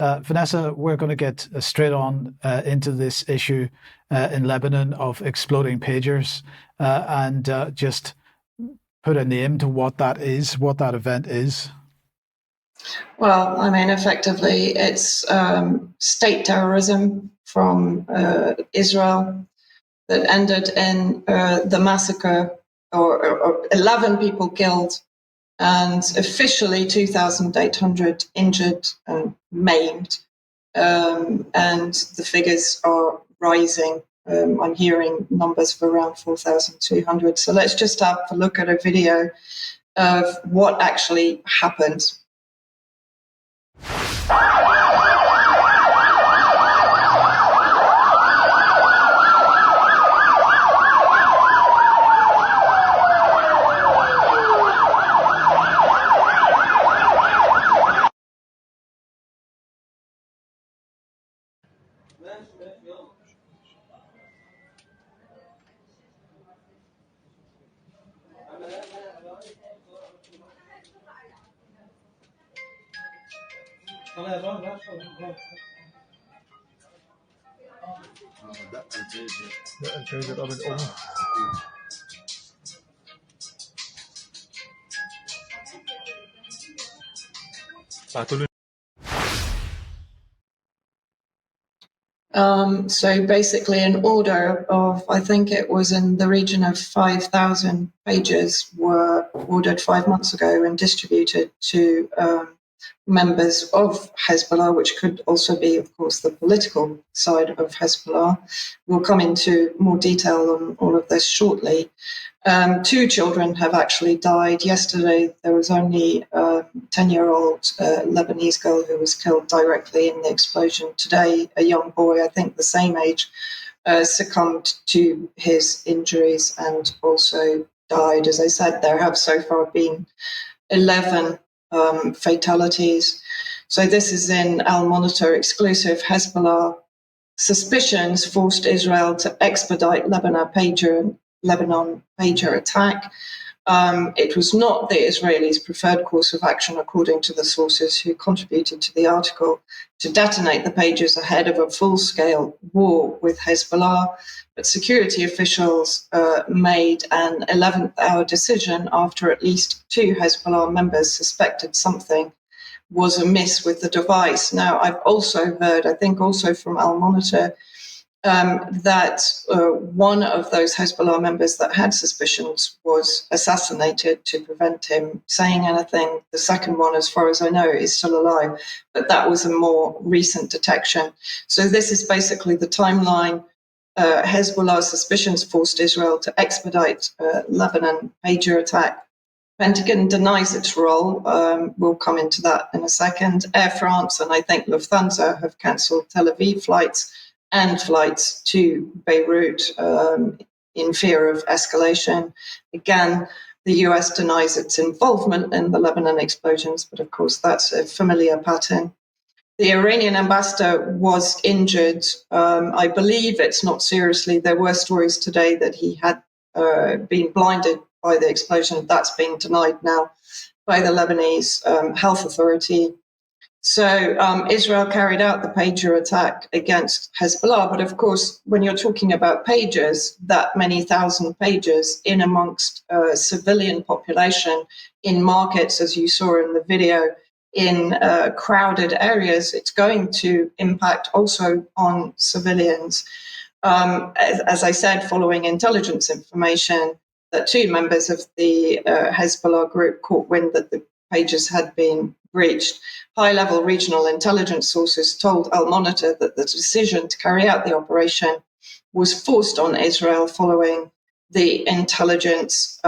Vanessa, we're going to get straight on into this issue in Lebanon of exploding pagers and just put a name to what that is, what that event is. Well, I mean, effectively, it's state terrorism from Israel that ended in the massacre, or 11 people killed, and officially 2,800 injured and maimed. And the figures are rising. I'm hearing numbers of around 4,200. So let's just have a look at a video of what actually happened. So basically an order of, I think it was in the region of 5,000 pages were ordered 5 months ago and distributed to members of Hezbollah, which could also be, of course, the political side of Hezbollah. We'll come into more detail on all of this shortly. 2 children have actually died. Yesterday, there was only a 10-year-old Lebanese girl who was killed directly in the explosion. Today, a young boy, I think the same age, succumbed to his injuries and also died. As I said, there have so far been 11 fatalities. So this is in Al Monitor exclusive. Hezbollah suspicions forced Israel to expedite Lebanon pager attack. It was not the Israelis' preferred course of action, according to the sources who contributed to the article, to detonate the pagers ahead of a full-scale war with Hezbollah. But security officials made an 11th-hour decision after at least 2 Hezbollah members suspected something was amiss with the device. Now, I've also heard, I think also from Al Monitor, that one of those Hezbollah members that had suspicions was assassinated to prevent him saying anything. The second one, as far as I know, is still alive, but that was a more recent detection. So this is basically the timeline. Hezbollah suspicions forced Israel to expedite Lebanon pager attack. Pentagon denies its role. We'll come into that in a second. Air France and I think Lufthansa have cancelled Tel Aviv flights and flights to Beirut in fear of escalation. Again, the US denies its involvement in the Lebanon explosions, but of course that's a familiar pattern. The Iranian ambassador was injured. I believe it's not seriously. There were stories today that he had been blinded by the explosion. That's being denied now by the Lebanese Health Authority. So Israel carried out the pager attack against Hezbollah. But of course, when you're talking about pagers, that many thousand pagers in amongst civilian population in markets, as you saw in the video, in crowded areas, it's going to impact also on civilians. As I said, following intelligence information, that 2 members of the Hezbollah group caught wind that the pagers had been breached. High-level regional intelligence sources told Al Monitor that the decision to carry out the operation was forced on Israel following the intelligence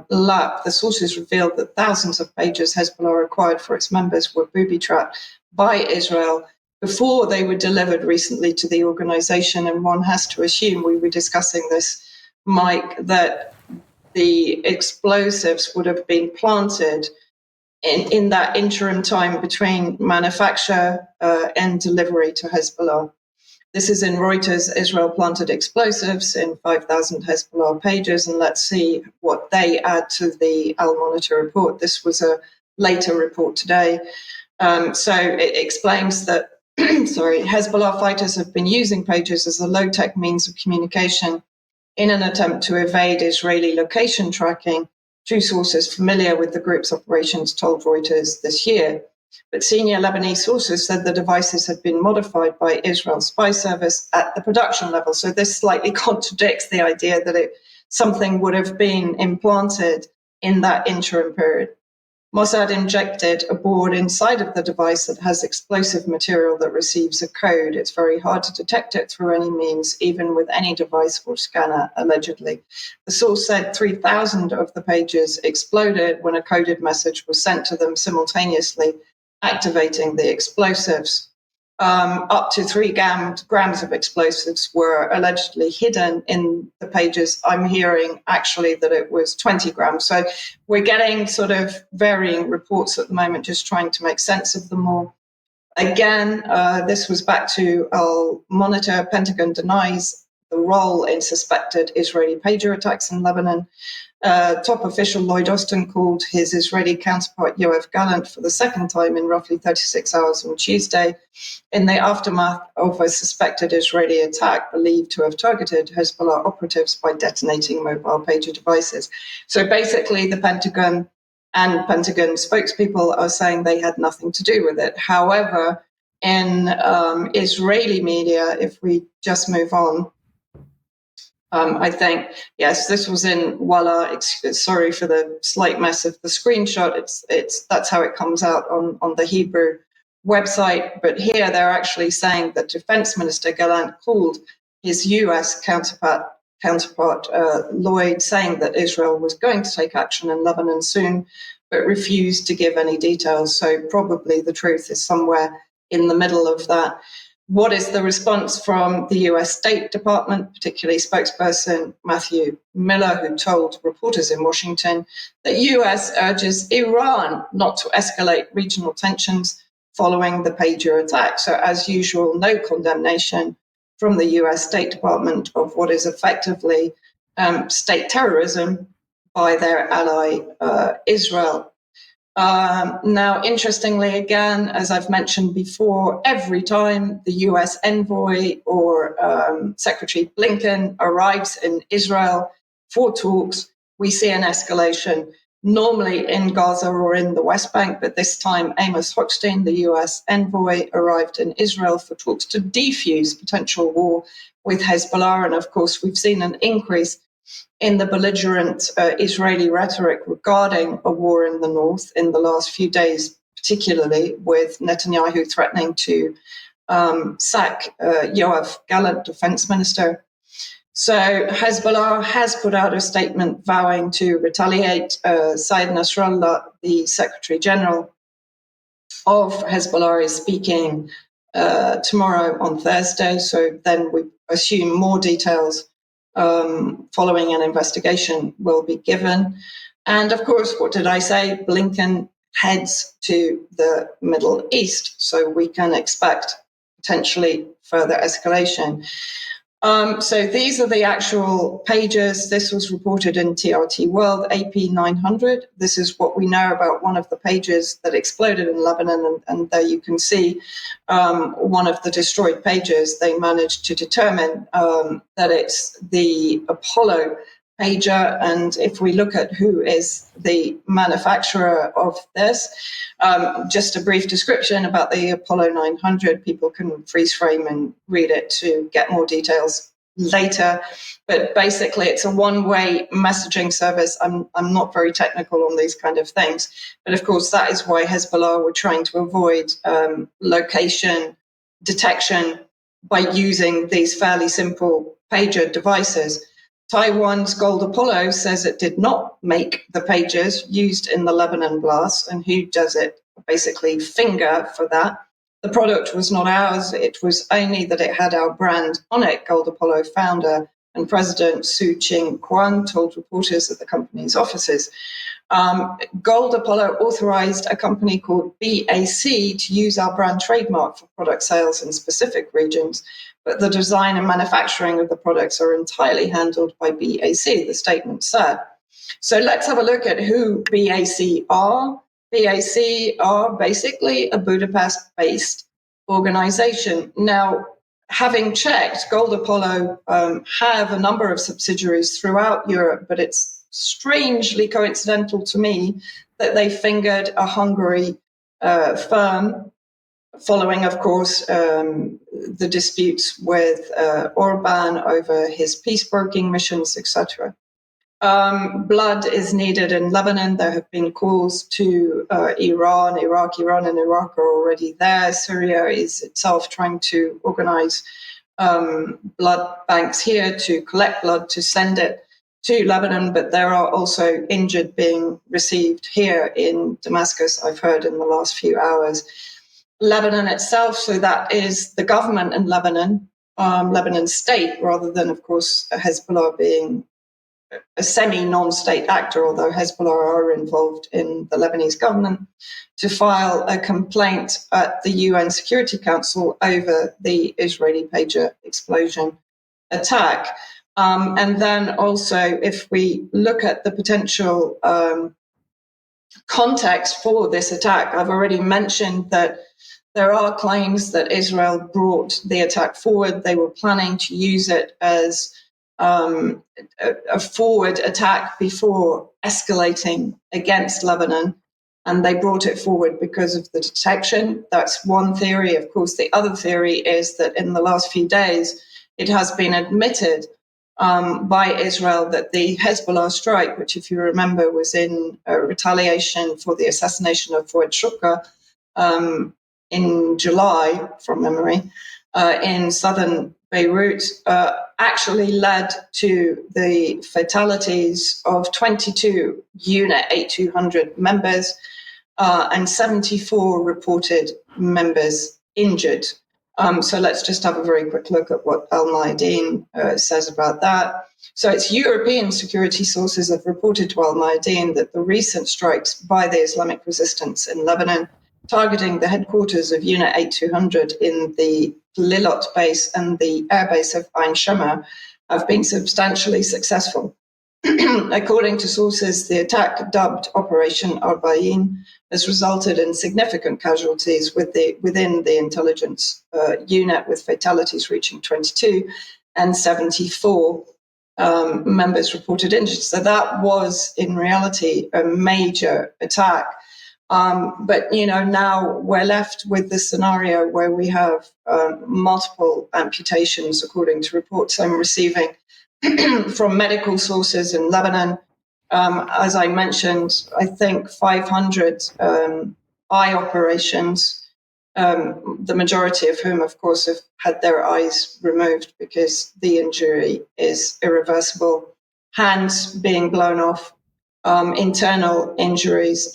lap. The sources revealed that thousands of pagers Hezbollah acquired for its members were booby-trapped by Israel before they were delivered recently to the organization. And one has to assume, we were discussing this, Mike, that the explosives would have been planted in that interim time between manufacture and delivery to Hezbollah. This is in Reuters. Israel planted explosives in 5,000 Hezbollah pagers, and let's see what they add to the Al Monitor report. This was a later report today. So it explains that sorry, Hezbollah fighters have been using pages as a low-tech means of communication in an attempt to evade Israeli location tracking. Two sources familiar with the group's operations told Reuters this year. But senior Lebanese sources said the devices had been modified by Israel's spy service at the production level. So this slightly contradicts the idea that something would have been implanted in that interim period. Mossad injected a board inside of the device that has explosive material that receives a code. It's very hard to detect it through any means, even with any device or scanner, allegedly. The source said 3,000 of the pages exploded when a coded message was sent to them simultaneously, activating the explosives. Up to 3 grams of explosives were allegedly hidden in the pages. I'm hearing actually that it was 20 grams. So we're getting sort of varying reports at the moment, just trying to make sense of them all. Again, this was back to Al Monitor. Pentagon denies the role in suspected Israeli pager attacks in Lebanon. Top official Lloyd Austin called his Israeli counterpart Yoav Gallant for the second time in roughly 36 hours on Tuesday in the aftermath of a suspected Israeli attack believed to have targeted Hezbollah operatives by detonating mobile pager devices. So basically, the Pentagon and Pentagon spokespeople are saying they had nothing to do with it. However, in Israeli media, if we just move on, I think, yes, this was in Walla. Sorry for the slight mess of the screenshot. That's how it comes out on the Hebrew website. But here they're actually saying that Defense Minister Gallant called his US counterpart Lloyd, saying that Israel was going to take action in Lebanon soon, but refused to give any details. So probably the truth is somewhere in the middle of that. What is the response from the US State Department, particularly spokesperson Matthew Miller, who told reporters in Washington that US urges Iran not to escalate regional tensions following the pager attack? So as usual, no condemnation from the US State Department of what is effectively state terrorism by their ally Israel. Now, interestingly, again, as I've mentioned before, every time the US envoy or Secretary Blinken arrives in Israel for talks, we see an escalation, normally in Gaza or in the West Bank, but this time Amos Hochstein, the US envoy, arrived in Israel for talks to defuse potential war with Hezbollah. And of course, we've seen an increase in the belligerent Israeli rhetoric regarding a war in the north in the last few days, particularly with Netanyahu threatening to sack Yoav Gallant, defense minister. So Hezbollah has put out a statement vowing to retaliate. Said Nasrallah, the Secretary General of Hezbollah, is speaking tomorrow on Thursday. So then we assume more details following an investigation will be given. And of course, what did I say? Blinken heads to the Middle East. So we can expect potentially further escalation. So these are the actual pages. This was reported in TRT World, AP 900. This is what we know about one of the pages that exploded in Lebanon. And there you can see one of the destroyed pages. They managed to determine that it's the Apollo pager. And if we look at who is the manufacturer of this, just a brief description about the Apollo 900. People can freeze frame and read it to get more details later. But basically, it's a one-way messaging service. I'm not very technical on these kind of things. But of course, that is why Hezbollah were trying to avoid location detection by using these fairly simple pager devices. Taiwan's Gold Apollo says it did not make the pages used in the Lebanon blast, and who does it basically finger for that. The product was not ours. It was only that it had our brand on it. Gold Apollo founder and president Su Ching Kwang told reporters at the company's offices. Gold Apollo authorized a company called BAC to use our brand trademark for product sales in specific regions, but the design and manufacturing of the products are entirely handled by BAC, the statement said. So let's have a look at who BAC are. BAC are basically a Budapest-based organization. Now, having checked, Gold Apollo have a number of subsidiaries throughout Europe, but it's strangely coincidental to me that they fingered a Hungary firm, following, of course, the disputes with Orban over his peace-broking missions, etc. Blood is needed in Lebanon. There have been calls to Iran and Iraq are already there. Syria is itself trying to organize blood banks here to collect blood, to send it to Lebanon, but there are also injured being received here in Damascus, I've heard in the last few hours. Lebanon itself, so that is the government in Lebanon, Lebanon state, rather than, of course, Hezbollah being a semi-non-state actor, although Hezbollah are involved in the Lebanese government, to file a complaint at the UN Security Council over the Israeli pager explosion attack. And then also, if we look at the potential context for this attack, I've already mentioned that there are claims that Israel brought the attack forward. They were planning to use it as a forward attack before escalating against Lebanon, and they brought it forward because of the detection. That's one theory. Of course, the other theory is that in the last few days, it has been admitted by Israel that the Hezbollah strike, which, if you remember, was in retaliation for the assassination of Fouad Shukra in July, from memory, in southern Beirut, actually led to the fatalities of 22 Unit 8200 members and 74 reported members injured. So let's just have a very quick look at what Al-Mayadeen says about that. So it's European security sources have reported to Al-Mayadeen that the recent strikes by the Islamic resistance in Lebanon, targeting the headquarters of Unit 8200 in the Lilot base and the airbase of Ain Shama, have been substantially successful. According to sources, the attack, dubbed Operation Arbaeen, has resulted in significant casualties within the intelligence unit, with fatalities reaching 22 and 74 members reported injured. So that was, in reality, a major attack. But, now we're left with the scenario where we have multiple amputations, according to reports I'm receiving from medical sources in Lebanon. As I mentioned, I think 500 eye operations, the majority of whom, of course, have had their eyes removed because the injury is irreversible, hands being blown off, internal injuries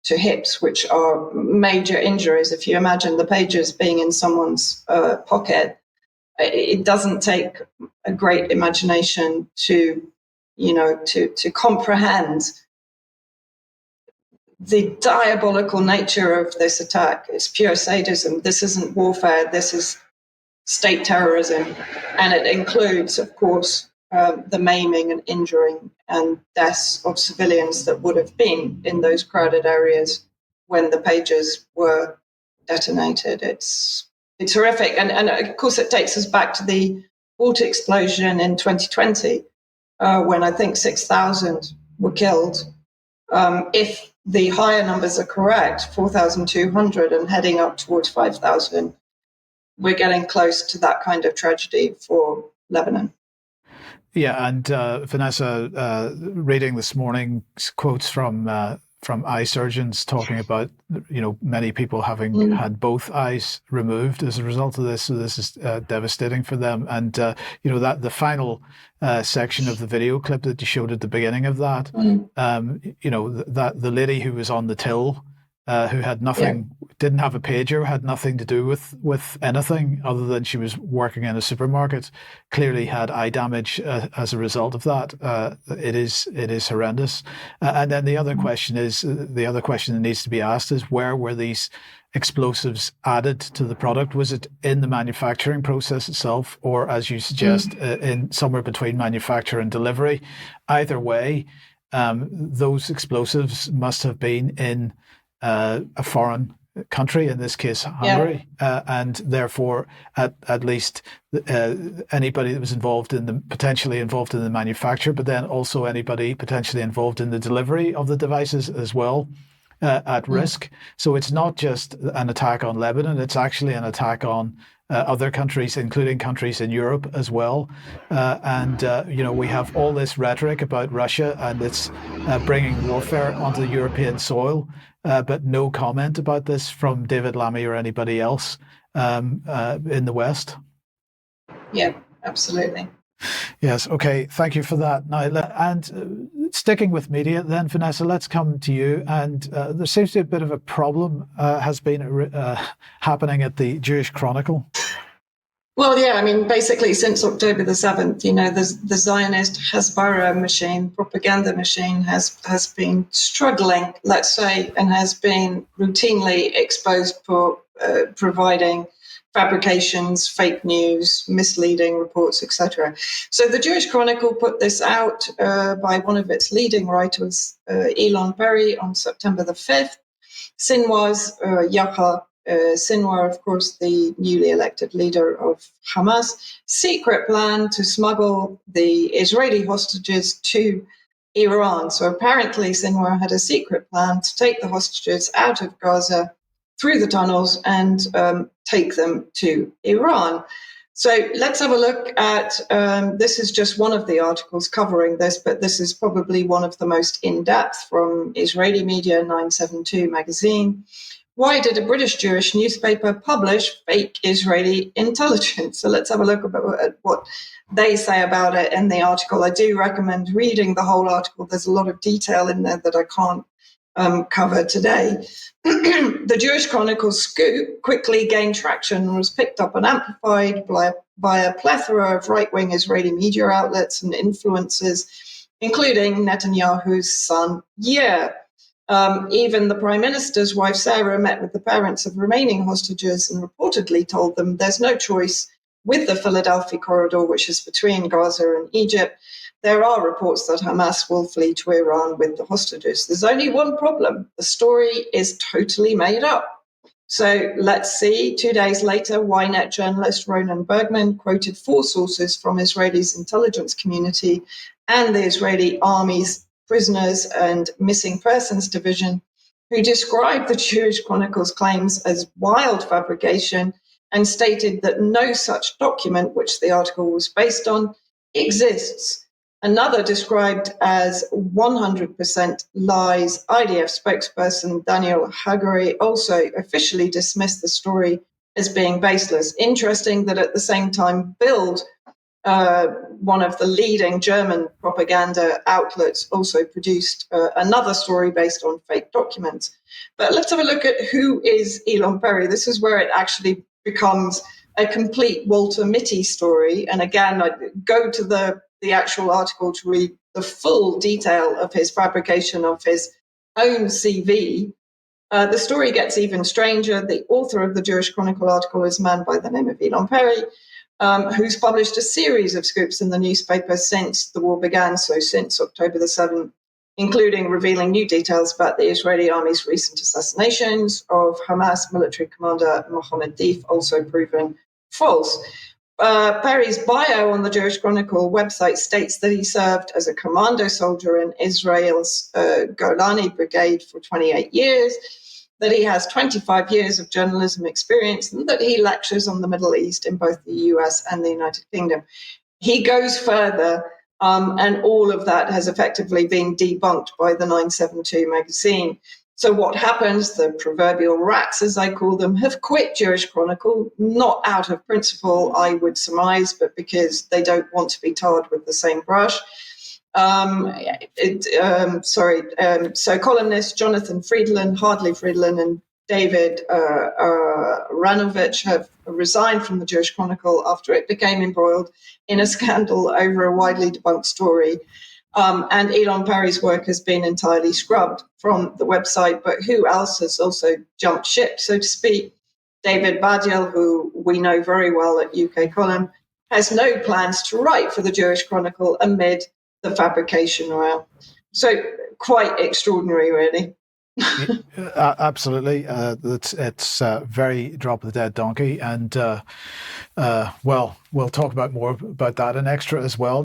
to hips, which are major injuries. If you imagine the pages being in someone's pocket, it doesn't take a great imagination to comprehend the diabolical nature of this attack. It's pure sadism. This isn't warfare. This is state terrorism. And it includes, of course, the maiming and injuring and deaths of civilians that would have been in those crowded areas when the pages were detonated. It's horrific. And of course, it takes us back to the water explosion in 2020, when I think 6,000 were killed. If the higher numbers are correct, 4,200 and heading up towards 5,000, we're getting close to that kind of tragedy for Lebanon. Yeah, and Vanessa, reading this morning's quotes from eye surgeons talking about, many people having had both eyes removed as a result of this. So this is devastating for them. And, that the final section of the video clip that you showed at the beginning of that, that the lady who was on the till, who had nothing, didn't have a pager, had nothing to do with anything other than she was working in a supermarket, clearly had eye damage as a result of that. It is horrendous. And then the other question that needs to be asked is, where were these explosives added to the product? Was it in the manufacturing process itself, or, as you suggest, in somewhere between manufacture and delivery? Either way, those explosives must have been in a foreign country, in this case Hungary, and therefore at least anybody that was potentially involved in the manufacture, but then also anybody potentially involved in the delivery of the devices as well, at risk. So it's not just an attack on Lebanon, it's actually an attack on other countries, including countries in Europe as well. We have all this rhetoric about Russia and its bringing warfare onto European soil, but no comment about this from David Lammy or anybody else in the West. Yeah, absolutely. Yes. Okay. Thank you for that. Now, and sticking with media, then, Vanessa, let's come to you. And there seems to be a bit of a problem has been happening at the Jewish Chronicle. Well, yeah, I mean, basically since October the 7th, the Zionist Hezbollah propaganda machine has been struggling, let's say, and has been routinely exposed for providing fabrications, fake news, misleading reports, etc. So the Jewish Chronicle put this out by one of its leading writers, Elon Perry, on September the 5th. Sinwar's Yahya Sinwar, of course, the newly elected leader of Hamas, secret plan to smuggle the Israeli hostages to Iran. So apparently Sinwar had a secret plan to take the hostages out of Gaza through the tunnels and take them to Iran. So let's have a look at, this is just one of the articles covering this, but this is probably one of the most in-depth from Israeli media, 972 magazine. Why did a British Jewish newspaper publish fake Israeli intelligence? So let's have a look at what they say about it in the article. I do recommend reading the whole article. There's a lot of detail in there that I can't cover today. The Jewish Chronicle scoop quickly gained traction and was picked up and amplified by a plethora of right-wing Israeli media outlets and influencers, including Netanyahu's son, Yair. Even the Prime Minister's wife, Sarah, met with the parents of remaining hostages and reportedly told them there's no choice with the Philadelphia corridor, which is between Gaza and Egypt. There are reports that Hamas will flee to Iran with the hostages. There's only one problem. The story is totally made up. So let's see. 2 days later, Ynet journalist Ronan Bergman quoted 4 sources from Israel's intelligence community and the Israeli army's prisoners and missing persons division, who described the Jewish Chronicle's claims as wild fabrication and stated that no such document, which the article was based on, exists. Another described as 100% lies. IDF spokesperson Daniel Hagari also officially dismissed the story as being baseless. Interesting that at the same time, Bild, one of the leading German propaganda outlets, also produced another story based on fake documents. But let's have a look at who is Elon Perry. This is where it actually becomes a complete Walter Mitty story. And again, I go to the actual article to read the full detail of his fabrication of his own CV. The story gets even stranger. The author of the Jewish Chronicle article is a man by the name of Elon Perry, who's published a series of scoops in the newspaper since the war began, so since October the 7th, including revealing new details about the Israeli army's recent assassinations of Hamas military commander Mohammed Deif, also proven false. Perry's bio on the Jewish Chronicle website states that he served as a commando soldier in Israel's Golani Brigade for 28 years, that he has 25 years of journalism experience, and that he lectures on the Middle East in both the US and the United Kingdom. He goes further, and all of that has effectively been debunked by the 972 magazine. So what happens? The proverbial rats, as I call them, have quit Jewish Chronicle, not out of principle, I would surmise, but because they don't want to be tarred with the same brush. So columnists Jonathan Friedland, Hardley Friedland, and David Ranovich have resigned from the Jewish Chronicle after it became embroiled in a scandal over a widely debunked story. And Elon Perry's work has been entirely scrubbed from the website. But who else has also jumped ship, so to speak? David Badiel, who we know very well at UK Column, has no plans to write for the Jewish Chronicle amid the fabrication row. So quite extraordinary, really. Absolutely. It's very drop of the dead donkey. And well, we'll talk about more about that in extra as well.